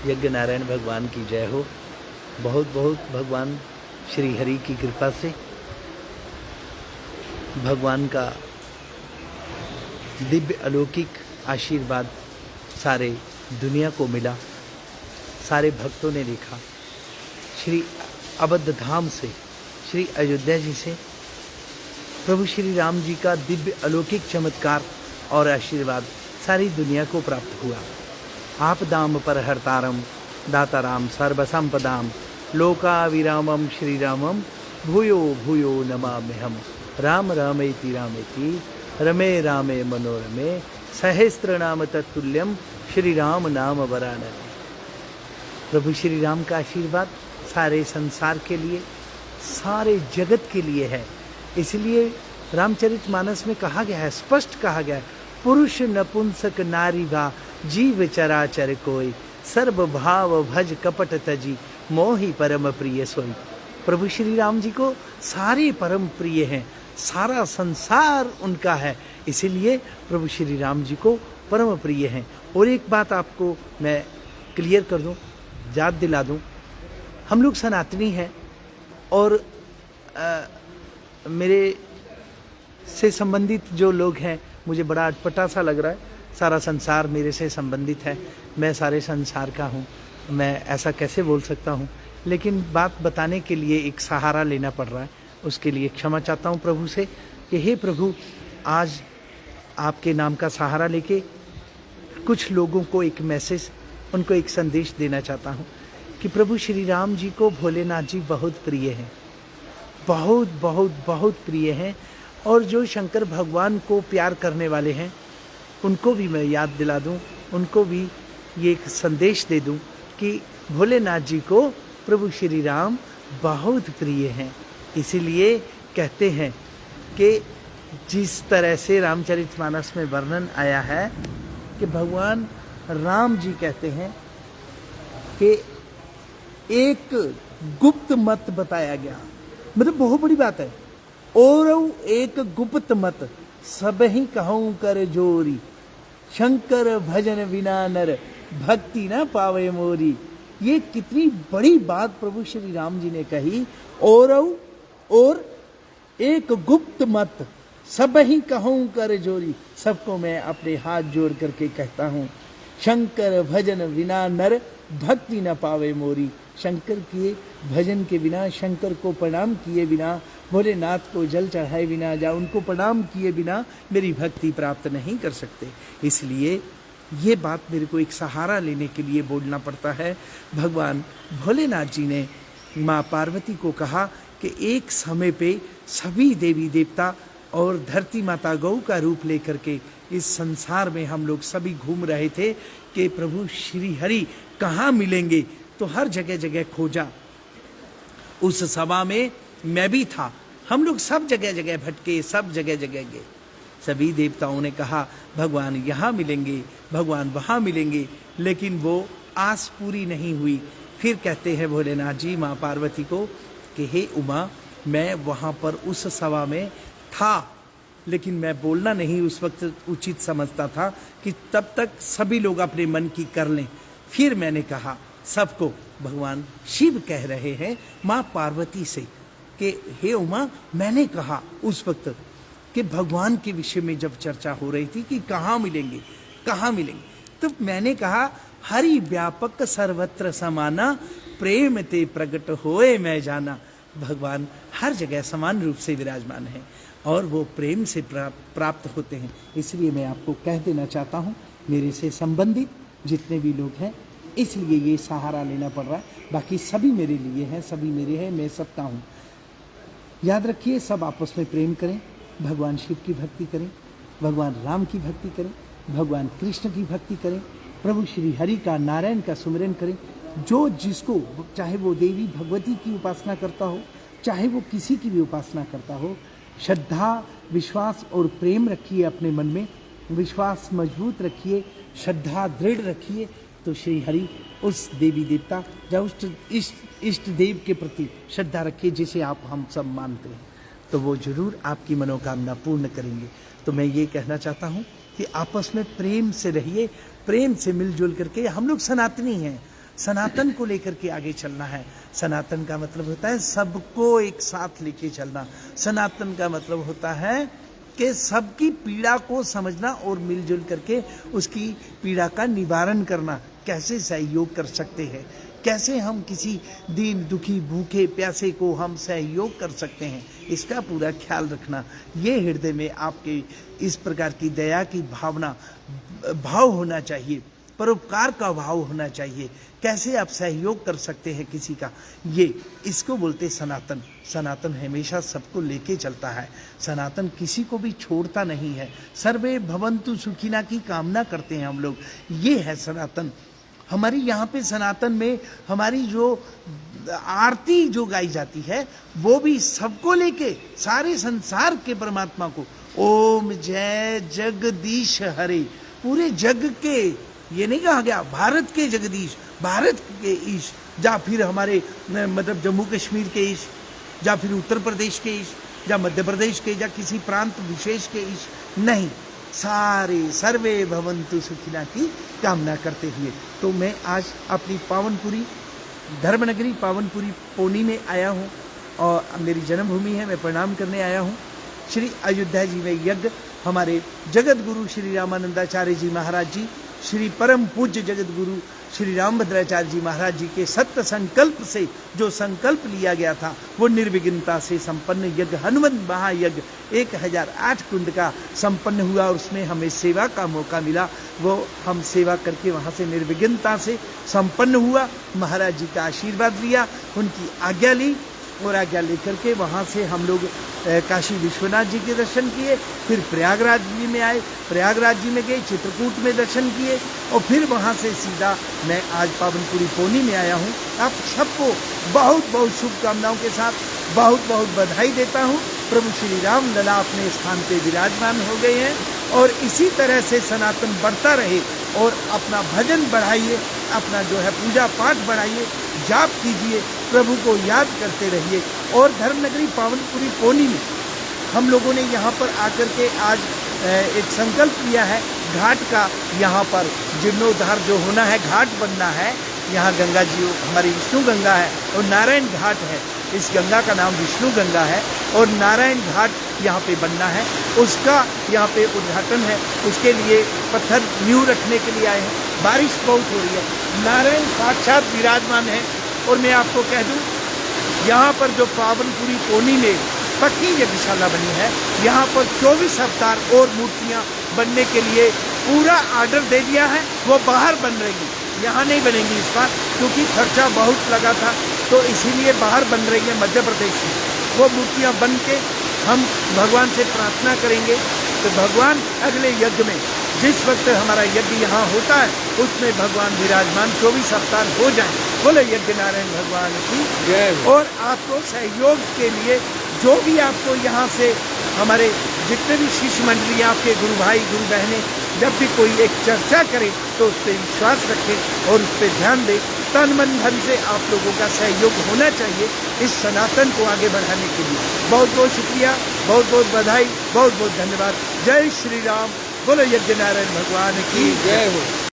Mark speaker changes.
Speaker 1: यज्ञ नारायण भगवान की जय हो। बहुत बहुत भगवान श्री हरि की कृपा से भगवान का दिव्य अलौकिक आशीर्वाद सारे दुनिया को मिला। सारे भक्तों ने देखा। श्री अवध धाम से, श्री अयोध्या जी से प्रभु श्री राम जी का दिव्य अलौकिक चमत्कार और आशीर्वाद सारी दुनिया को प्राप्त हुआ। आपदाम पर हरतारम दाताराम सर्वसंपदाम लोकाविरामम श्री रामम भूयो भूयो नमाम्यहम्। राम रामेति रामेति रमे रामे मनोरमे सहस्त्र नाम तत्तुल्यम श्री राम नाम वरानने। प्रभु श्री राम का आशीर्वाद सारे संसार के लिए, सारे जगत के लिए है। इसलिए रामचरितमानस में कहा गया है, स्पष्ट कहा गया है, पुरुष नपुंसक नारी भा जीव चराचर कोई सर्व भाव भज कपट तजी मोहि परम प्रिय सोई। प्रभु श्री राम जी को सारे परम प्रिय हैं, सारा संसार उनका है, इसीलिए प्रभु श्री राम जी को परम प्रिय हैं। और एक बात आपको मैं क्लियर कर दूं, याद दिला दूं, हम लोग सनातनी हैं और मेरे से संबंधित जो लोग हैं, मुझे बड़ा अटपटा सा लग रहा है। सारा संसार मेरे से संबंधित है, मैं सारे संसार का हूँ, मैं ऐसा कैसे बोल सकता हूँ। लेकिन बात बताने के लिए एक सहारा लेना पड़ रहा है, उसके लिए क्षमा चाहता हूँ प्रभु से कि हे प्रभु, आज आपके नाम का सहारा लेके कुछ लोगों को एक मैसेज, उनको एक संदेश देना चाहता हूँ कि प्रभु श्री राम जी को भोलेनाथ जी बहुत प्रिय हैं, बहुत बहुत बहुत प्रिय हैं। और जो शंकर भगवान को प्यार करने वाले हैं उनको भी मैं याद दिला दूं, उनको भी ये एक संदेश दे दूं कि भोलेनाथ जी को प्रभु श्री राम बहुत प्रिय हैं। इसीलिए कहते हैं कि जिस तरह से रामचरितमानस में वर्णन आया है कि भगवान राम जी कहते हैं कि एक गुप्त मत बताया गया, मतलब बहुत बड़ी बात है। और एक गुप्त मत सब ही कहूँ कर जोरी शंकर भजन बिना नर भक्ति न पावे मोरी। ये कितनी बड़ी बात प्रभु श्री राम जी ने कही। और एक गुप्त मत सब ही कहूँ कर जोरी, सबको मैं अपने हाथ जोड़ करके कहता हूँ, शंकर भजन बिना नर भक्ति न पावे मोरी। शंकर के भजन के बिना, शंकर को प्रणाम किए बिना, भोलेनाथ को जल चढ़ाए बिना, या उनको प्रणाम किए बिना मेरी भक्ति प्राप्त नहीं कर सकते। इसलिए ये बात मेरे को एक सहारा लेने के लिए बोलना पड़ता है। भगवान भोलेनाथ जी ने माँ पार्वती को कहा कि एक समय पे सभी देवी देवता और धरती माता गौ का रूप लेकर के इस संसार में हम लोग सभी घूम रहे थे कि प्रभु श्री हरि कहाँ मिलेंगे। तो हर जगह जगह खोजा। उस सभा में मैं भी था, हम लोग सब जगह जगह भटके, सब जगह जगह गए। सभी देवताओं ने कहा भगवान यहाँ मिलेंगे, भगवान वहाँ मिलेंगे, लेकिन वो आस पूरी नहीं हुई। फिर कहते हैं भोलेनाथ जी माँ पार्वती को कि हे उमा, मैं वहाँ पर उस सभा में था, लेकिन मैं बोलना नहीं उस वक्त उचित समझता था कि तब तक सभी लोग अपने मन की कर लें। फिर मैंने कहा सबको, भगवान शिव कह रहे हैं माँ पार्वती से कि हे उमा, मैंने कहा उस वक्त कि भगवान के विषय में जब चर्चा हो रही थी कि कहाँ मिलेंगे, कहाँ मिलेंगे, तो मैंने कहा हरि व्यापक सर्वत्र समाना प्रेम ते प्रकट होए मैं जाना। भगवान हर जगह समान रूप से विराजमान है और वो प्रेम से प्राप्त होते हैं। इसलिए मैं आपको कह देना चाहता हूँ, मेरे से संबंधित जितने भी लोग हैं, इसलिए ये सहारा लेना पड़ रहा है। बाकी सभी मेरे लिए हैं, सभी मेरे हैं, मैं सबका हूँ। याद रखिए, सब आपस में प्रेम करें, भगवान शिव की भक्ति करें, भगवान राम की भक्ति करें, भगवान कृष्ण की भक्ति करें, प्रभु श्री हरि का, नारायण का सुमिरन करें। जो जिसको, चाहे वो देवी भगवती की उपासना करता हो, चाहे वो किसी की भी उपासना करता हो, श्रद्धा, विश्वास और प्रेम रखिए अपने मन में, विश्वास मजबूत रखिए, श्रद्धा दृढ़ रखिए, तो श्री हरि उस देवी देवता या उस इष्ट देव के प्रति श्रद्धा रखिए जिसे आप हम सब मानते हैं, तो वो जरूर आपकी मनोकामना पूर्ण करेंगे। तो मैं ये कहना चाहता हूँ कि आपस में प्रेम से रहिए, प्रेम से मिलजुल करके। हम लोग सनातनी हैं, सनातन को लेकर के आगे चलना है। सनातन का मतलब होता है सबको एक साथ लेके चलना। सनातन का मतलब होता है कि सबकी पीड़ा को समझना और मिलजुल करके उसकी पीड़ा का निवारण करना। कैसे सहयोग कर सकते हैं, कैसे हम किसी दीन दुखी भूखे प्यासे को हम सहयोग कर सकते हैं, इसका पूरा ख्याल रखना। ये हृदय में आपके इस प्रकार की दया की भाव होना चाहिए, परोपकार का भाव होना चाहिए। कैसे आप सहयोग कर सकते हैं किसी का, ये इसको बोलते सनातन। सनातन हमेशा सबको लेके चलता है। सनातन किसी को भी छोड़ता नहीं है। सर्वे भवन्तु सुखिना की कामना करते हैं हम लोग। ये है सनातन। हमारी यहाँ पे सनातन में हमारी जो आरती जो गाई जाती है वो भी सबको लेके, सारे संसार के परमात्मा को, ओम जय जगदीश हरे, पूरे जग के, ये नहीं कहा गया भारत के जगदीश, भारत के ईश, या फिर हमारे मतलब जम्मू कश्मीर के ईश, या फिर उत्तर प्रदेश के ईश, या मध्य प्रदेश के, या किसी प्रांत विशेष के ईश, नहीं, सारे सर्वे भवन्तु सुखिना की कामना करते हुए। तो मैं आज अपनी पावनपुरी धर्मनगरी पावनपुरी पौनी में आया हूँ और मेरी जन्मभूमि है, मैं प्रणाम करने आया हूँ। श्री अयोध्या जी में यज्ञ हमारे जगत गुरु श्री रामानंदाचार्य जी महाराज जी, श्री परम पूज्य जगत गुरु श्री रामभद्राचार्य जी महाराज जी के सत्य संकल्प से जो संकल्प लिया गया था वो निर्विघ्नता से संपन्न यज्ञ, हनुमत महायज्ञ 1008 कुंड का संपन्न हुआ और उसमें हमें सेवा का मौका मिला। वो हम सेवा करके वहाँ से निर्विघ्नता से संपन्न हुआ। महाराज जी का आशीर्वाद लिया, उनकी आज्ञा ली और आज्ञा लेकर के वहाँ से हम लोग काशी विश्वनाथ जी के दर्शन किए, फिर प्रयागराज जी में आए, प्रयागराज जी में गए, चित्रकूट में दर्शन किए और फिर वहाँ से सीधा मैं आज पावनपुरी पौनी में आया हूँ। आप सबको बहुत बहुत शुभकामनाओं के साथ बहुत बहुत बधाई देता हूँ। प्रभु श्री राम लला अपने स्थान पे विराजमान हो गए हैं और इसी तरह से सनातन बढ़ता रहे और अपना भजन बढ़ाइए, अपना जो है पूजा पाठ बढ़ाइए, जाप कीजिए, प्रभु को याद करते रहिए। और धर्मनगरी पावनपुरी पौनी में हम लोगों ने यहाँ पर आकर के आज एक संकल्प लिया है घाट का। यहाँ पर जीर्णोद्धार जो होना है, घाट बनना है। यहाँ गंगा जी हमारी विष्णु गंगा है और नारायण घाट है। इस गंगा का नाम विष्णु गंगा है और नारायण घाट यहाँ पे बनना है, उसका यहाँ पे उद्घाटन है। उसके लिए पत्थर नींव रखने के लिए आए हैं। बारिश बहुत हो रही है, नारायण साक्षात विराजमान है। और मैं आपको कह दूँ, यहाँ पर जो पावनपुरी पौनी में पक्की यज्ञशाला बनी है, यहाँ पर 24 अवतार और मूर्तियाँ बनने के लिए पूरा आर्डर दे दिया है। वो बाहर बन रही, यहाँ नहीं बनेंगी इस बार, क्योंकि खर्चा बहुत लगा था, तो इसीलिए बाहर बन रही है मध्य प्रदेश में। वो मूर्तियाँ बन के हम भगवान से प्रार्थना करेंगे तो भगवान अगले यज्ञ में, जिस वक्त हमारा यज्ञ यहाँ होता है, उसमें भगवान विराजमान 24 अवतार हो जाएं। बोले यज्ञ नारायण भगवान की जय। और आपको सहयोग के लिए जो भी आपको यहाँ से हमारे जितने भी शिष्य मंडली, आपके गुरु भाई गुरु बहनें जब भी कोई एक चर्चा करें तो उस पर विश्वास रखें और उस पर ध्यान दें। तन मन धन से आप लोगों का सहयोग होना चाहिए इस सनातन को आगे बढ़ाने के लिए। बहुत बहुत शुक्रिया, बहुत बहुत बधाई, बहुत बहुत धन्यवाद। जय श्री राम। बोलो यज्ञ नारायण भगवान की जय हो।